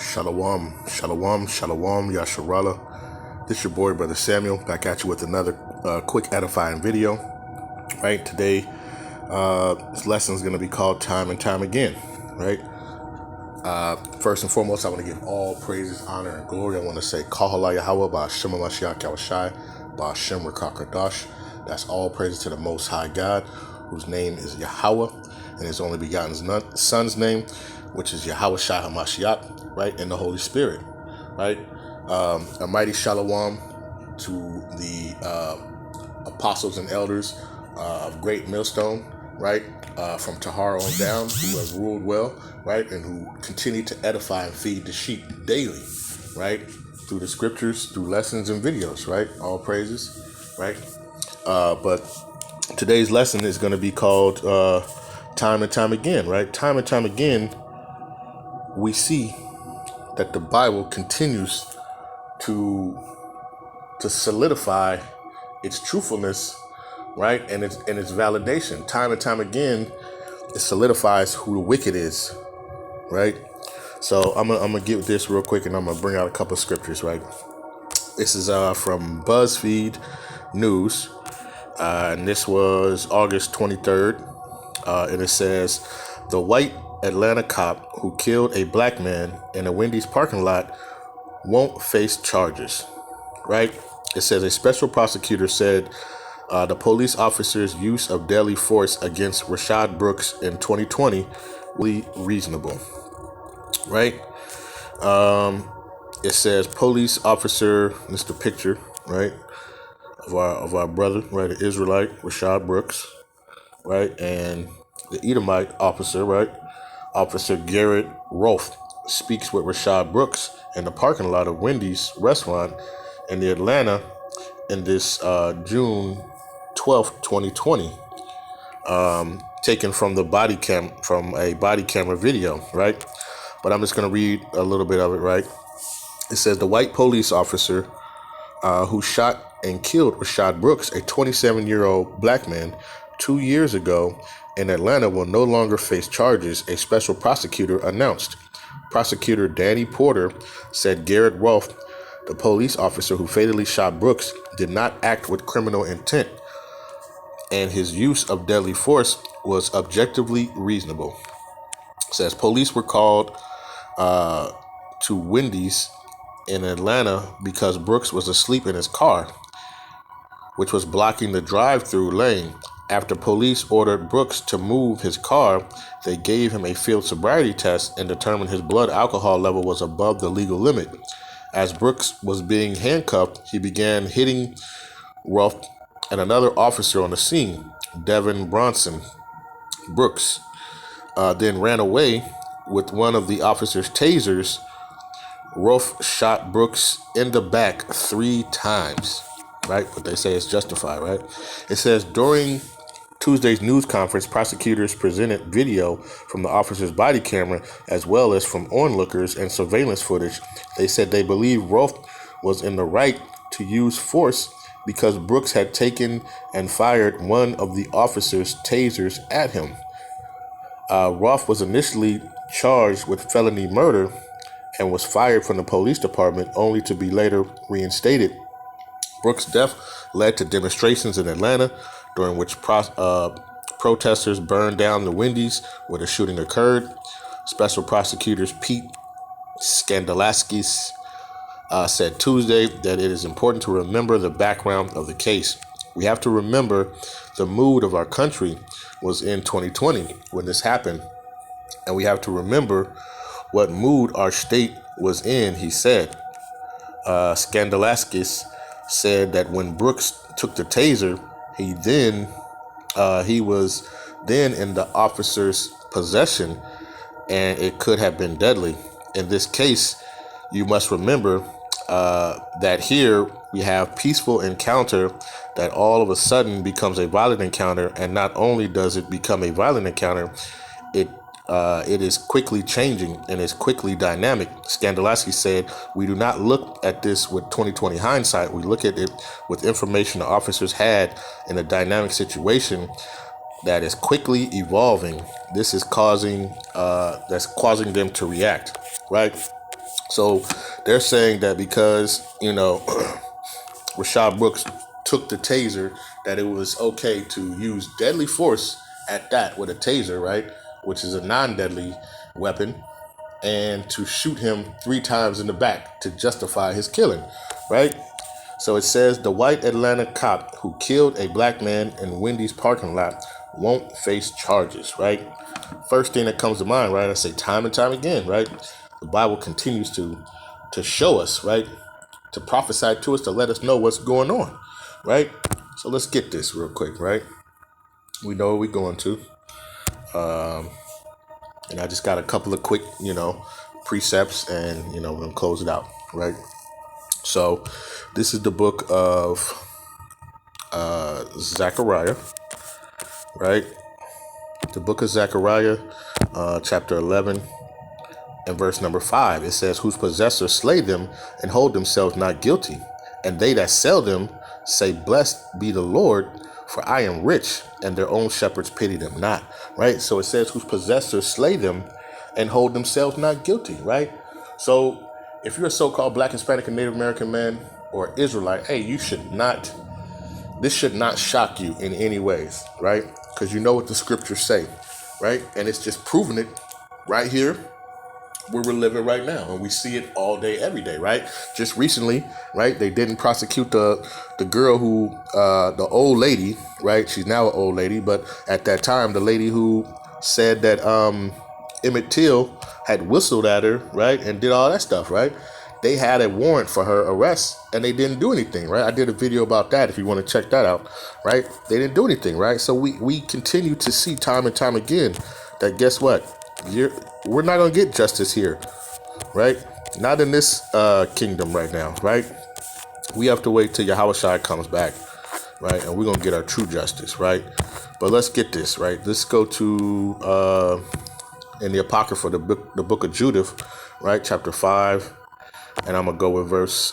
Shalom, shalom, shalom, Yasharala. This your boy, Brother Samuel, back at you with another quick edifying video. Right, today, this lesson is going to be called Time and Time Again. Right, first and foremost, I want to give all praises, honor, and glory. I want to say, Kahala Yahweh, Ba'ashem Mashiach Yahweh, Ba'ashem Rakakadash. That's all praises to the Most High God, whose name is Yahweh, and His only begotten Son's name, which is Yahweh Shai HaMashiach, right, and the Holy Spirit, right? A mighty shalom to the apostles and elders of Great Millstone, right, from Tahar on down, who have ruled well, right, and who continue to edify and feed the sheep daily, right, through the scriptures, through lessons and videos, right, all praises, right? But today's lesson is going to be called Time and Time Again, right? Time and time again, we see that the Bible continues to solidify its truthfulness, right, and its validation. Time and time again, it solidifies who the wicked is, right? So I'm gonna give this real quick, and I'm gonna bring out a couple of scriptures, right? This is from BuzzFeed News, and this was August 23rd, and it says, the white Atlanta cop who killed a black man in a Wendy's parking lot won't face charges, right? It says a special prosecutor said the police officer's use of deadly force against Rashad Brooks in 2020 was reasonable, right? It says police officer, this is the picture, right, of our brother, right, the Israelite Rashad Brooks, right, and the Edomite officer, right, Officer Garrett Rolfe, speaks with Rashad Brooks in the parking lot of Wendy's restaurant in the Atlanta in this June 12th, 2020, taken from a body camera video, right? But I'm just going to read a little bit of it, right? It says the white police officer who shot and killed Rashad Brooks, a 27-year-old black man, 2 years ago in Atlanta will no longer face charges, a special prosecutor announced. Prosecutor Danny Porter said Garrett Rolfe, the police officer who fatally shot Brooks, did not act with criminal intent, and his use of deadly force was objectively reasonable. It says police were called to Wendy's in Atlanta because Brooks was asleep in his car, which was blocking the drive-through lane. After police ordered Brooks to move his car, they gave him a field sobriety test and determined his blood alcohol level was above the legal limit. As Brooks was being handcuffed, he began hitting Rolfe and another officer on the scene, Devin Bronson. Brooks then ran away with one of the officer's tasers. Rolfe shot Brooks in the back 3 times. Right? What they say is justified, right? It says during Tuesday's news conference, prosecutors presented video from the officer's body camera as well as from onlookers and surveillance footage. They said they believe Rolfe was in the right to use force because Brooks had taken and fired one of the officer's tasers at him. Rolfe was initially charged with felony murder and was fired from the police department only to be later reinstated. Brooks' death led to demonstrations in Atlanta, during which protesters burned down the Wendy's where the shooting occurred. Special prosecutors Pete Skandalaskis said Tuesday that it is important to remember the background of the case. We have to remember the mood of our country was in 2020 when this happened, and we have to remember what mood our state was in, he said. Skandalaskis said that when Brooks took the taser, he was then in the officer's possession, and it could have been deadly. In this case, you must remember that here we have peaceful encounter that all of a sudden becomes a violent encounter, and not only does it become a violent encounter, it is quickly changing and is quickly dynamic. Skandalaski said, we do not look at this with 2020 hindsight. We look at it with information the officers had in a dynamic situation that is quickly evolving. This is causing them to react, right? So they're saying that because, Rashad Brooks took the taser, that it was okay to use deadly force at that with a taser, right? Which is a non-deadly weapon, and to shoot him 3 times in the back to justify his killing, right? So it says the white Atlanta cop who killed a black man in Wendy's parking lot won't face charges, right? First thing that comes to mind, right? I say time and time again, right? The Bible continues to show us, right? To prophesy to us, to let us know what's going on, right? So let's get this real quick, right? We know where we're going to. And I just got a couple of quick, precepts, and, we're going to close it out, right? So this is the book of Zechariah, right? The book of Zechariah, chapter 11 and verse number 5. It says, whose possessors slay them and hold themselves not guilty. And they that sell them say, blessed be the Lord, for I am rich, and their own shepherds pity them not, right? So it says, whose possessors slay them and hold themselves not guilty, right? So if you're a so-called Black, Hispanic, and Native American man or Israelite, hey, this should not shock you in any ways, right? Because you know what the scriptures say, right? And it's just proving it right here where we're living right now, and we see it all day, every day, right? Just recently, right, they didn't prosecute the girl who, the old lady, right? She's now an old lady, but at that time, the lady who said that Emmett Till had whistled at her, right, and did all that stuff, right? They had a warrant for her arrest, and they didn't do anything, right? I did a video about that if you want to check that out, right? They didn't do anything, right? So we continue to see time and time again that, guess what? We're not going to get justice here, right? Not in this kingdom right now, right? We have to wait till Yahushua comes back, right? And we're going to get our true justice, right? But let's get this, right? Let's go to, in the Apocrypha, the book of Judith, right? Chapter 5. And I'm going to go with verse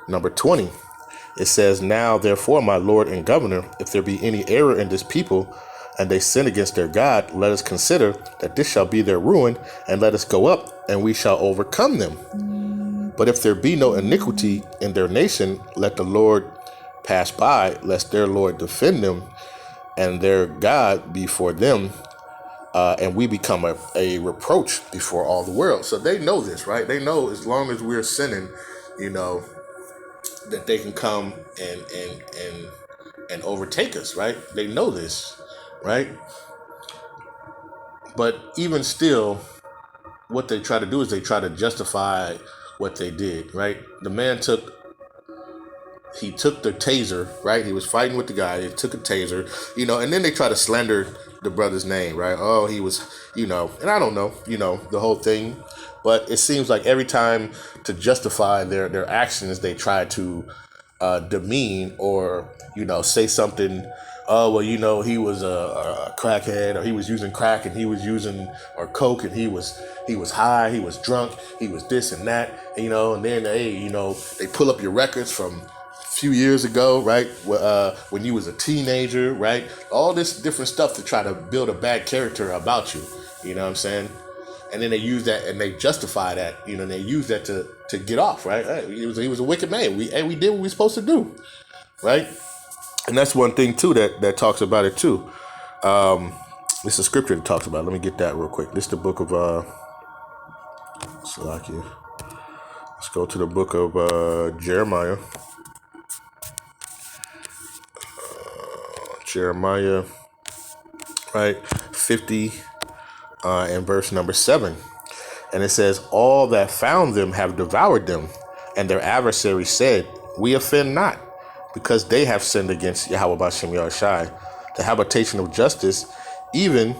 number 20. It says, now, therefore, my Lord and Governor, if there be any error in this people, and they sin against their God, let us consider that this shall be their ruin, and let us go up, and we shall overcome them. But if there be no iniquity in their nation, let the Lord pass by, lest their Lord defend them, and their God be for them, and we become a reproach before all the world. So they know this, right? They know as long as we're sinning, that they can come and overtake us, right? They know this, right? But even still, what they try to do is they try to justify what they did, right? The man took the taser, right? He was fighting with the guy. He took a taser, and then they try to slander the brother's name, right? Oh, he was, and I don't know, the whole thing. But it seems like every time to justify their actions, they try to demean or, say something. Oh, well, he was a crackhead, or he was using crack, and he was using, or coke, and he was high, he was drunk, he was this and that, and then they pull up your records from few years ago, right? When you was a teenager, right? All this different stuff to try to build a bad character about you. You know what I'm saying? And then they use that and they justify that. They use that to get off, right? Hey, he was a wicked man. We did what we were supposed to do, right? And that's one thing too that talks about it too. It's a scripture that talks about it. Let me get that real quick. This is the book of Salakia. Let's go to the book of Jeremiah. Jeremiah, right, 50 and verse number 7. And it says, all that found them have devoured them, and their adversaries said, we offend not, because they have sinned against Yahweh Bashem Yahushai, the habitation of justice, even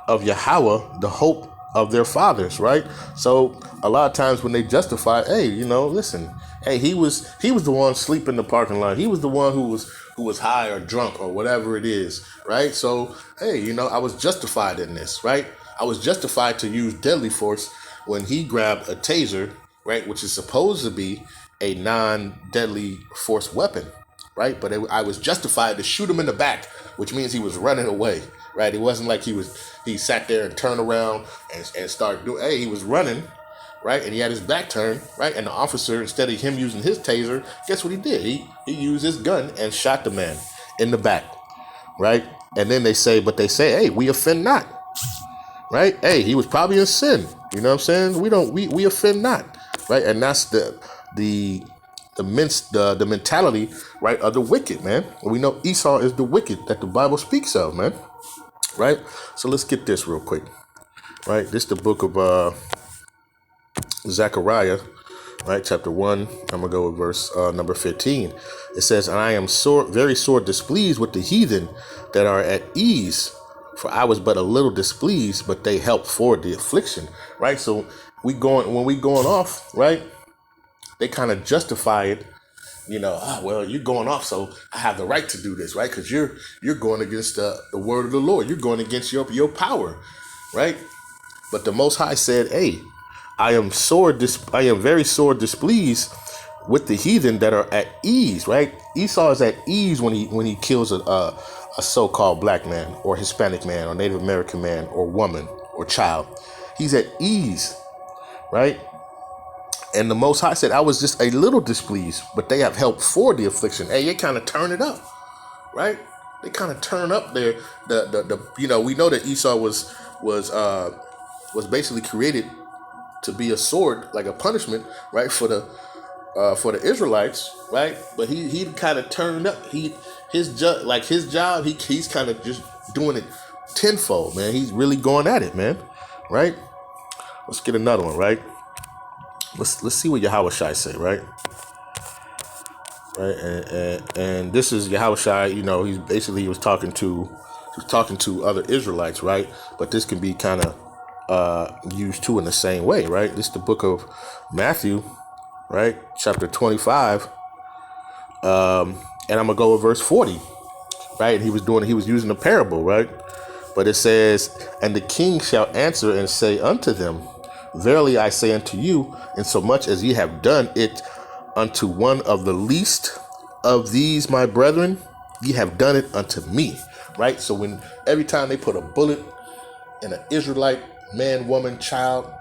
of Yahweh, the hope of their fathers, right? So a lot of times when they justify, hey, listen, hey, he was the one sleeping in the parking lot. He was the one who was high or drunk or whatever it is, right? So, hey, I was justified in this, right? I was justified to use deadly force when he grabbed a taser, right, which is supposed to be a non-deadly force weapon, right? But I was justified to shoot him in the back, which means he was running away, right? It wasn't like he sat there and turned around and started doing, hey, he was running, right? And he had his back turned, right? And the officer, instead of him using his taser, guess what he did? He used his gun and shot the man in the back, right? And then they say, hey, we offend not, right? Hey, he was probably in sin. You know what I'm saying? We offend not, right? And that's the mentality, right, of the wicked, man. And we know Esau is the wicked that the Bible speaks of, man, right? So let's get this real quick, right? This is the book of Zechariah, right, chapter 1. I'm gonna go with verse number 15. It says, and I am very sore displeased with the heathen that are at ease, for I was but a little displeased, but they helped forward the affliction, right? So when we going off, right, they kind of justify it, well, you're going off, so I have the right to do this, right? Because you're going against the word of the Lord. You're going against your power, right? But the Most High said, hey, I am very sore displeased with the heathen that are at ease, right? Esau is at ease when he kills a so-called black man or Hispanic man or Native American man or woman or child. He's at ease, right? And the Most High said, I was just a little displeased, but they have helped for the affliction. Hey, they kind of turn it up, right? They kind of turn up their we know that Esau was basically created to be a sword, like a punishment, right, for the Israelites, right? But he kind of turned up. His job, he's kind of just doing it tenfold, man. He's really going at it, man, right? Let's get another one, right? Let's see what Yahushua say, right? Right, and this is Yahushua. He was talking to other Israelites, right? But this can be kind of used too in the same way, right? This is the book of Matthew, right, chapter 25, and I'm gonna go with verse 40, right? And he was using a parable, right? But it says, and the king shall answer and say unto them, verily I say unto you, insomuch as ye have done it unto one of the least of these my brethren, ye have done it unto me, right? So every time they put a bullet in an Israelite man, woman, child,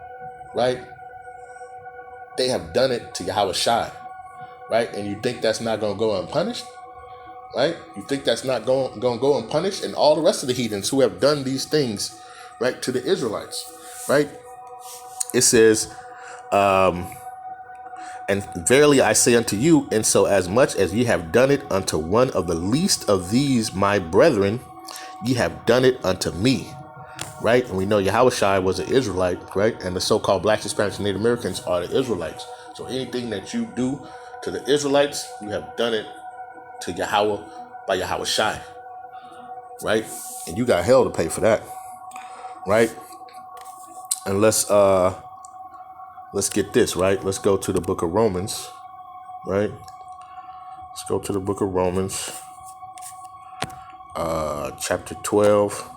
right, they have done it to Yahushua, right? And you think that's not going to go unpunished, right? You think that's not going to go unpunished? And all the rest of the heathens who have done these things, right, to the Israelites, right? It says, and verily I say unto you, and so as much as ye have done it unto one of the least of these my brethren, ye have done it unto me, right? And we know Yahushua was an Israelite, right? And the so-called blacks, Hispanics, and Native Americans are the Israelites. So anything that you do to the Israelites, you have done it to Yahweh by Yahushua, right? And you got hell to pay for that, right? And let's get this, right? Let's go to the book of Romans, right? Let's go to the book of Romans, chapter 12,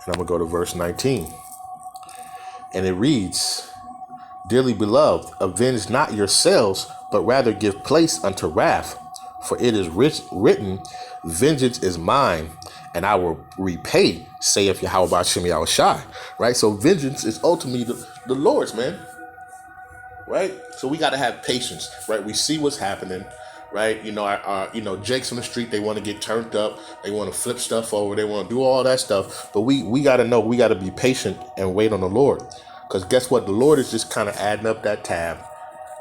and I'm going to go to verse 19. And it reads, dearly beloved, avenge not yourselves, but rather give place unto wrath. For it is written, vengeance is mine, and I will repay, saith Yahweh B'Shem Yahushai. Right? So vengeance is ultimately the Lord's, man. Right? So we got to have patience, right? We see what's happening, right? Our Jakes on the street, they want to get turned up. They want to flip stuff over. They want to do all that stuff. But we got to know, we got to be patient and wait on the Lord. Because guess what? The Lord is just kind of adding up that tab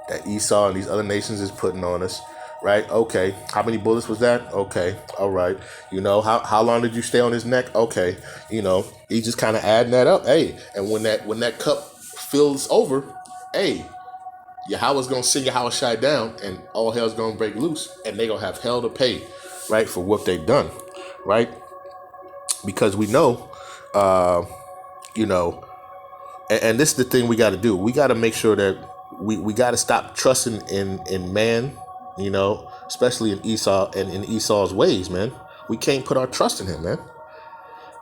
that Esau and these other nations is putting on us, right? Okay. How many bullets was that? Okay. All right. How long did you stay on his neck? Okay. He's just kind of adding that up. Hey, and when that cup fills over, hey, Yahweh's going to send Yahushua down and all hell's going to break loose and they're going to have hell to pay, right, for what they've done, right? Because we know, and this is the thing we got to do. We got to make sure that we got to stop trusting in man, especially in Esau and in Esau's ways, man. We can't put our trust in him, man,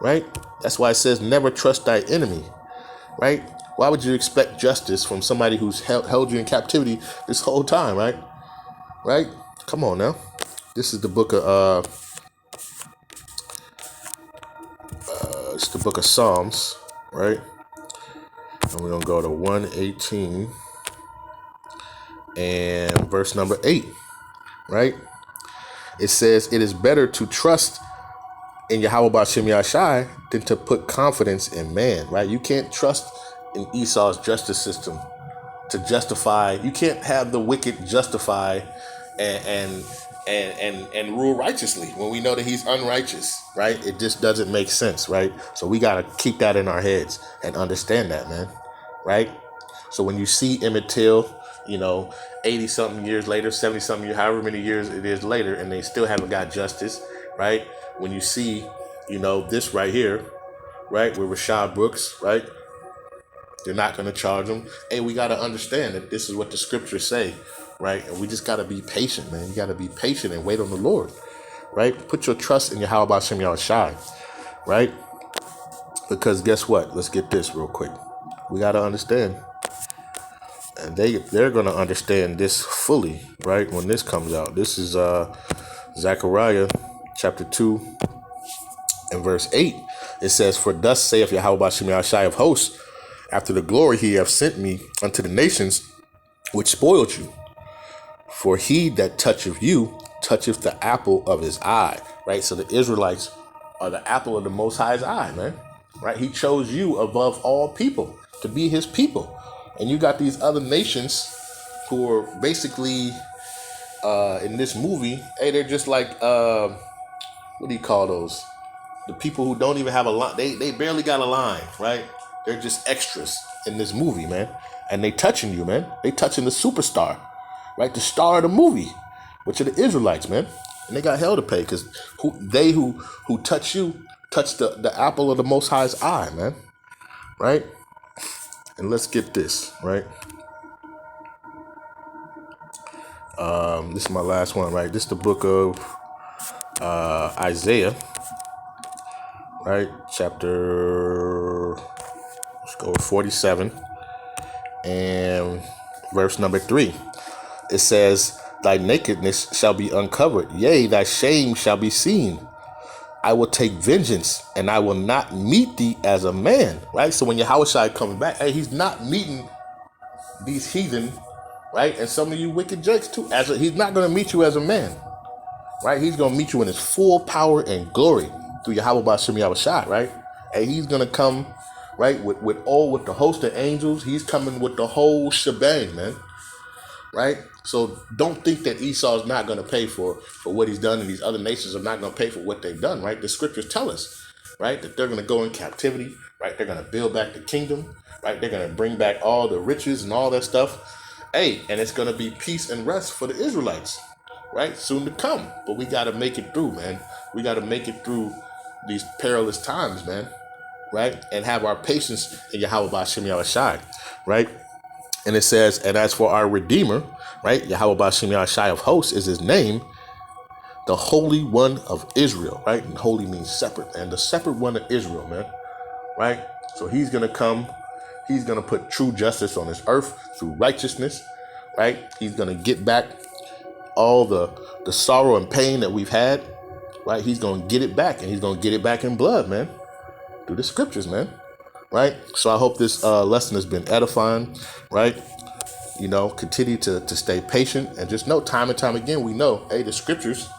right? That's why it says never trust thy enemy, right? Why would you expect justice from somebody who's held you in captivity this whole time, right? Right? Come on now. This is the book of it's the book of Psalms, right? And we're gonna go to 118. and verse number 8, right? It says, it is better to trust in Yahweh B'Shem Yahshai than to put confidence in man, right? You can't trust in Esau's justice system to justify. You can't have the wicked justify and and rule righteously when we know that he's unrighteous, right? It just doesn't make sense, right? So we got to keep that in our heads and understand that, man, right? So when you see Emmett Till, 80 something years later, 70 something years, however many years it is later, and they still haven't got justice, right? When you see, this right here, right, with Rashad Brooks, right? They're not going to charge him. Hey, we got to understand that this is what the scriptures say, right? And we just got to be patient, man. You got to be patient and wait on the Lord, right? Put your trust in Yahweh B'Shem Yahushai, right? Because guess what? Let's get this real quick. We got to understand. And they're going to understand this fully, right? When this comes out. This is Zechariah chapter 2 and verse 8. It says, for thus saith Yahweh B'Shem Yahushai of hosts, after the glory he hath sent me unto the nations which spoiled you. For he that toucheth you toucheth the apple of his eye. Right? So the Israelites are the apple of the Most High's eye, man. Right? He chose you above all people to be his people. And you got these other nations who are basically in this movie, hey, they're just like what do you call those? The people who don't even have a line. They barely got a line, right? They're just extras in this movie, man. And they touching you, man. They touching the superstar, right? The star of the movie, which are the Israelites, man. And they got hell to pay because who touch you, touch the apple of the Most High's eye, man. Right? And let's get this, right? This is my last one, right? This is the book of Isaiah, right? Chapter, let's go with 47 and verse number 3. It says, thy nakedness shall be uncovered. Yea, thy shame shall be seen. I will take vengeance and I will not meet thee as a man, right? So when Yahushua comes back, hey, he's not meeting these heathen, right? And some of you wicked jakes too. He's not going to meet you as a man, right? He's going to meet you in his full power and glory through Yahweh B'Shem Yahushua, right? And he's going to come, right, with the host of angels. He's coming with the whole shebang, man, right? So don't think that Esau is not going to pay for what he's done, and these other nations are not going to pay for what they've done, right? The scriptures tell us, right, that they're going to go in captivity, right? They're going to build back the kingdom, right? They're going to bring back all the riches and all that stuff. Hey, and it's going to be peace and rest for the Israelites, right? Soon to come. But we got to make it through, man. We got to make it through these perilous times, man, right? And have our patience in Yahweh B'Shem Yahushai, right? And it says, and as for our Redeemer, right, Yahweh B'Shem Yahushai of hosts is his name, the Holy One of Israel, right? And holy means separate, and the separate one of Israel, man, right? So he's going to come. He's going to put true justice on this earth through righteousness, right? He's going to get back all the sorrow and pain that we've had, right? He's going to get it back, and he's going to get it back in blood, man, through the scriptures, man. Right? So I hope this lesson has been edifying, right? Continue to stay patient and just know time and time again, we know, hey, the scriptures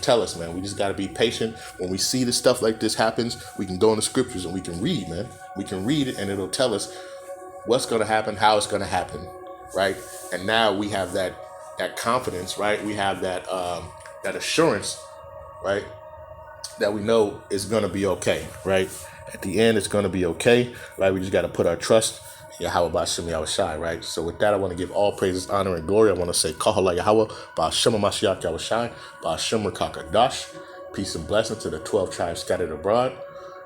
tell us, man, we just got to be patient. When we see this stuff like this happens, we can go in the scriptures and we can read, man. We can read it and it'll tell us what's going to happen, how it's going to happen, right? And now we have that confidence, right? We have that assurance, right? That we know is going to be okay, right? At the end, it's going to be okay, right? We just got to put our trust in Yahweh B'Shem Yahushai, right? So with that, I want to give all praises, honor, and glory. I want to say, Kahala Yahweh, B'Shem Mashiach Yahushai, B'Shem Rakakadash. Peace and blessing to the 12 tribes scattered abroad,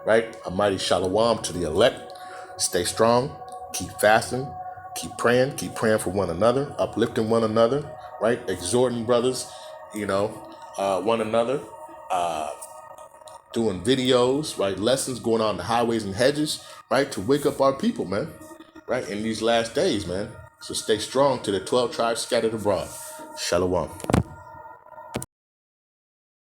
right? A mighty shalom to the elect. Stay strong, keep fasting, keep praying for one another, uplifting one another, right? Exhorting brothers, one another, doing videos, right? Lessons going on the highways and hedges, right? To wake up our people, man, right? In these last days, man. So stay strong to the 12 tribes scattered abroad. Shalom.